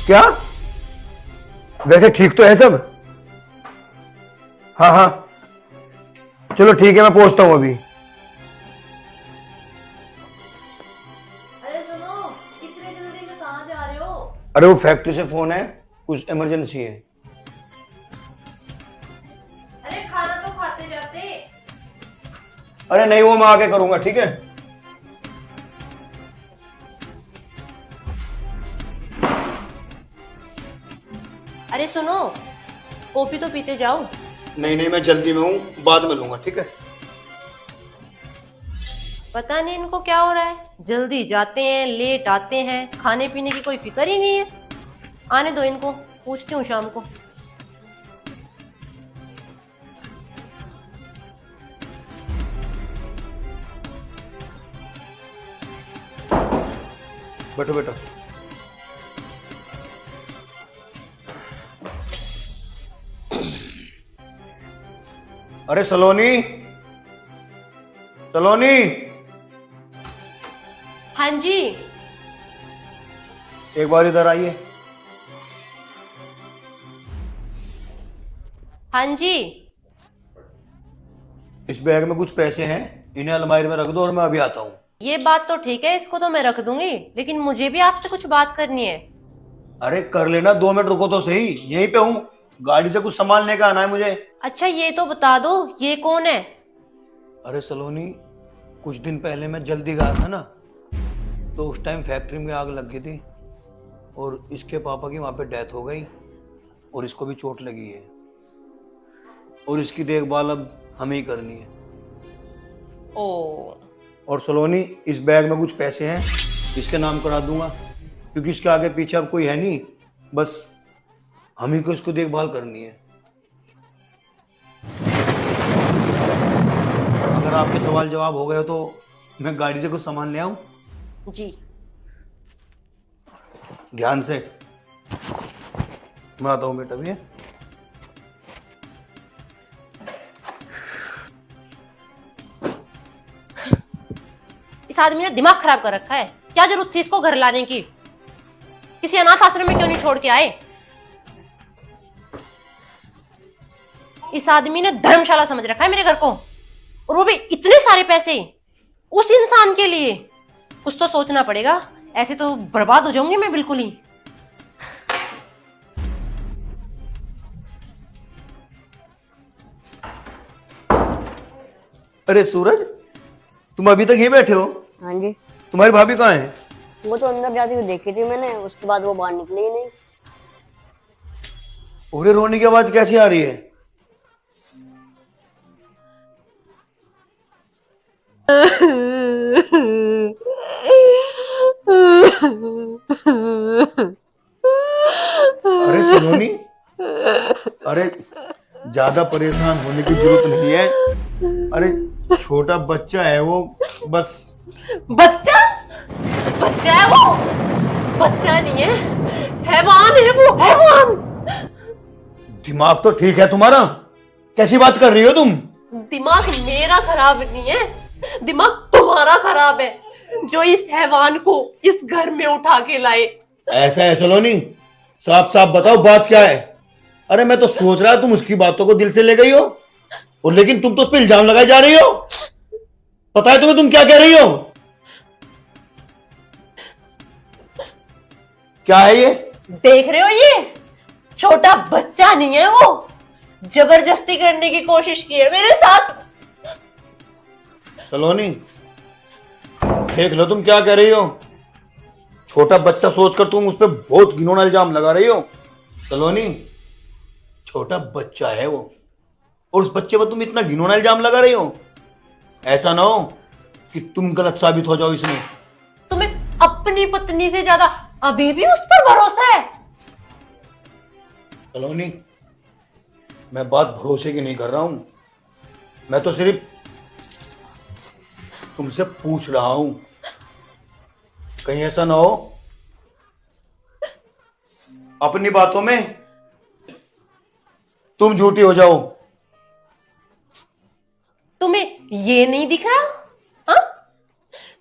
क्या? वैसे ठीक तो है सब? हाँ हाँ, चलो ठीक है, मैं पहुंचता हूं अभी। अरे सुनो, इतने जल्दी में कहाँ जा रहे हो? अरे वो फैक्ट्री से फोन है, कुछ इमरजेंसी है। अरे खाना तो खाते जाते। अरे नहीं, वो मैं आके करूंगा, ठीक है। अरे सुनो, कॉफी तो पीते जाओ। नहीं नहीं, मैं जल्दी में हूँ, बाद में लूंगा, ठीक है। पता नहीं इनको क्या हो रहा है, जल्दी जाते हैं लेट आते हैं, खाने पीने की कोई फिक्र ही नहीं है। आने दो इनको, पूछती हूँ शाम को। बैठो बैठो। अरे सलोनी, सलोनी। हाँ जी। एक बार इधर आइए। हाँ जी। इस बैग में कुछ पैसे हैं, इन्हें अलमारी में रख दो और मैं अभी आता हूँ। ये बात तो ठीक है, इसको तो मैं रख दूंगी, लेकिन मुझे भी आपसे कुछ बात करनी है। अरे कर लेना, 2 मिनट रुको तो सही, यहीं पे हूँ। गाड़ी से कुछ सामान लेकर आना है मुझे। अच्छा ये तो बता दो, ये कौन है? अरे सलोनी, कुछ दिन पहले मैं जल्दी गया था ना, तो उस टाइम फैक्ट्री में आग लग गई थी और इसके पापा की वहाँ पे डेथ हो गई और इसको भी चोट लगी है और इसकी देखभाल अब हमें ही करनी है। ओ। और सलोनी, इस बैग में कुछ पैसे हैं, इसके नाम करा दूंगा, क्योंकि इसके आगे पीछे अब कोई है नहीं, बस हम ही को इसको देखभाल करनी है। अगर आपके सवाल जवाब हो गए तो मैं गाड़ी से कुछ सामान ले आऊं? जी। ध्यान से। मैं आता हूं बेटा भी। इस आदमी ने दिमाग खराब कर रखा है, क्या जरूरत थी इसको घर लाने की? किसी अनाथ आश्रम में क्यों नहीं छोड़ के आए? इस आदमी ने धर्मशाला समझ रखा है मेरे घर को, और वो भी इतने सारे पैसे उस इंसान के लिए। कुछ तो सोचना पड़ेगा, ऐसे तो बर्बाद हो जाऊंगी मैं बिल्कुल ही। अरे सूरज, तुम अभी तक यहीं बैठे हो? हाँ जी। तुम्हारी भाभी कहाँ है? वो तो अंदर जाती हुई देखी थी मैंने, उसके बाद वो बाहर निकली ही नहीं। पूरे रोने की आवाज कैसी आ रही है? अरे सलोनी, अरे ज्यादा परेशान होने की जरूरत नहीं है। अरे छोटा बच्चा है वो, बस। बच्चा? बच्चा है वो? बच्चा नहीं है, हैवान है वो, हैवान। दिमाग तो ठीक है तुम्हारा? कैसी बात कर रही हो तुम? दिमाग मेरा खराब नहीं है, दिमाग तुम्हारा खराब है, जो इस हैवान को इस घर में उठा के लाए। ऐसा है सलोनी, साफ साफ बताओ बात क्या है? अरे मैं तो सोच रहा तुम उसकी बातों को दिल से ले गई हो, और लेकिन तुम तो उस पर इल्जाम लगाई जा रही हो। पता है तुम्हें तुम क्या कह रही हो? क्या है ये? देख रहे हो, ये छोटा बच्चा नहीं है वो, जबरदस्ती करने की कोशिश की है मेरे साथ। सलोनी, देख लो तुम क्या कह रही हो। छोटा बच्चा सोचकर तुम उस पर बहुत घिनौना इल्जाम लगा रही हो। सलोनी, छोटा बच्चा है वो, और उस बच्चे पर तुम इतना घिनौना इल्जाम लगा रही हो। ऐसा ना हो कि तुम गलत साबित हो जाओ इसमें। तुम्हें अपनी पत्नी से ज्यादा अभी भी उस पर भरोसा है? सलोनी, मैं बात भरोसे की नहीं कर रहा हूं, मैं तो सिर्फ तुमसे पूछ रहा हूं, कहीं ऐसा ना हो अपनी बातों में तुम झूठी हो जाओ। तुम्हें ये नहीं दिख रहा? हाँ,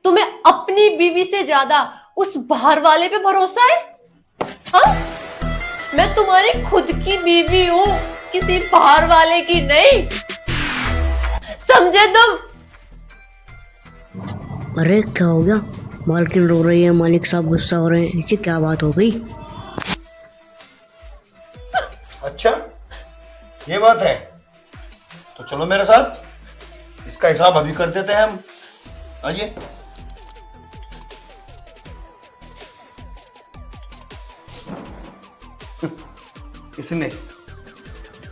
तुम्हें अपनी बीवी से ज्यादा उस बाहर वाले पे भरोसा है? हाँ? मैं तुम्हारी खुद की बीवी हूँ, किसी बाहर वाले की नहीं, समझे तुम? अरे क्या हो गया? मालकिन रो रही है, मालिक साहब गुस्सा हो रहे हैं, इसे क्या बात हो गई? अच्छा, ये बात है। तो चलो मेरे साथ, इसका हिसाब अभी कर देते हैं हम। आइए।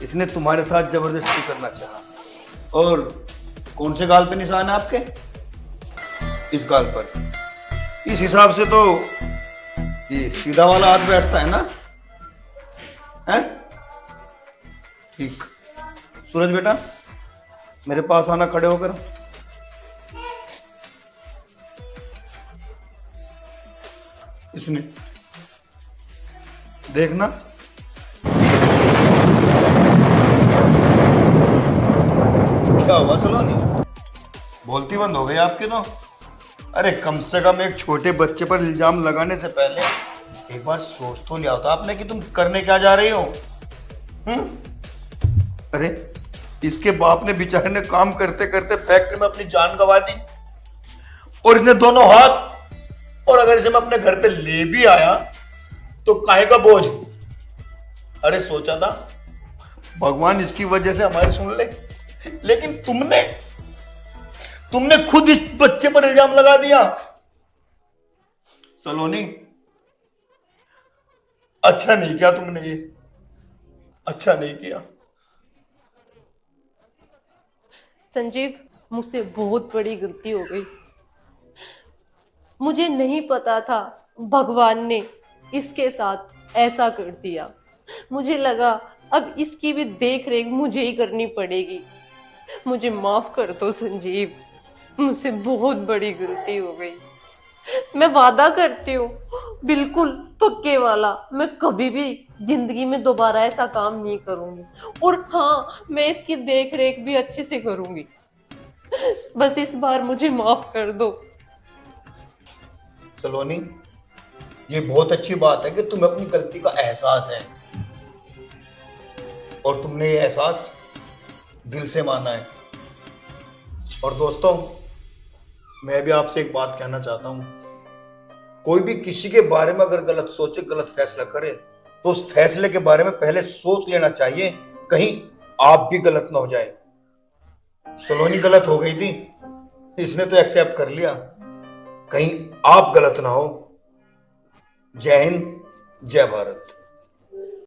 इसने तुम्हारे साथ जबरदस्ती करना चाहा। और कौन से गाल पे निशान है आपके? इस गाल पर। इस हिसाब से तो ये सीधा वाला हाथ बैठता है ना? हैं? ठीक। सूरज बेटा, मेरे पास आना, खड़े होकर। इसने देखना, क्या हुआ सलोनी? बोलती बंद हो गई आपकी तो। अरे कम से कम एक छोटे बच्चे पर इल्जाम लगाने से पहले एक बार सोच तो लिया होता आपने कि तुम करने क्या जा रही हो। अरे इसके बाप ने बेचारे ने काम करते करते फैक्ट्री में अपनी जान गंवा दी, और इसने दोनों हाथ, और अगर इसे मैं अपने घर पे ले भी आया तो काहे का बोझ। अरे सोचा था भगवान इसकी वजह से हमारी सुन ले, लेकिन तुमने खुद इस बच्चे पर इल्जाम लगा दिया। सलोनी, अच्छा नहीं किया तुमने, ये अच्छा नहीं किया। संजीव, मुझसे बहुत बड़ी गलती हो गई। मुझे नहीं पता था भगवान ने इसके साथ ऐसा कर दिया। मुझे लगा अब इसकी भी देख रेख मुझे ही करनी पड़ेगी। मुझे माफ कर दो संजीव, मुझसे बहुत बड़ी गलती हो गई। मैं वादा करती हूँ, बिल्कुल पक्के वाला, मैं कभी भी जिंदगी में दोबारा ऐसा काम नहीं करूंगी। और हाँ, मैं इसकी देख रेख भी अच्छे से करूंगी। बस इस बार मुझे माफ कर दो। सलोनी, ये बहुत अच्छी बात है कि तुम्हें अपनी गलती का एहसास है, और तुमने ये एहसास दिल से माना है। और दोस्तों, मैं भी आपसे एक बात कहना चाहता हूं, कोई भी किसी के बारे में अगर गलत सोचे, गलत फैसला करे, तो उस फैसले के बारे में पहले सोच लेना चाहिए, कहीं आप भी गलत ना हो जाए। सलोनी गलत हो गई थी, इसने तो एक्सेप्ट कर लिया, कहीं आप गलत ना हो। जय हिंद, जय भारत।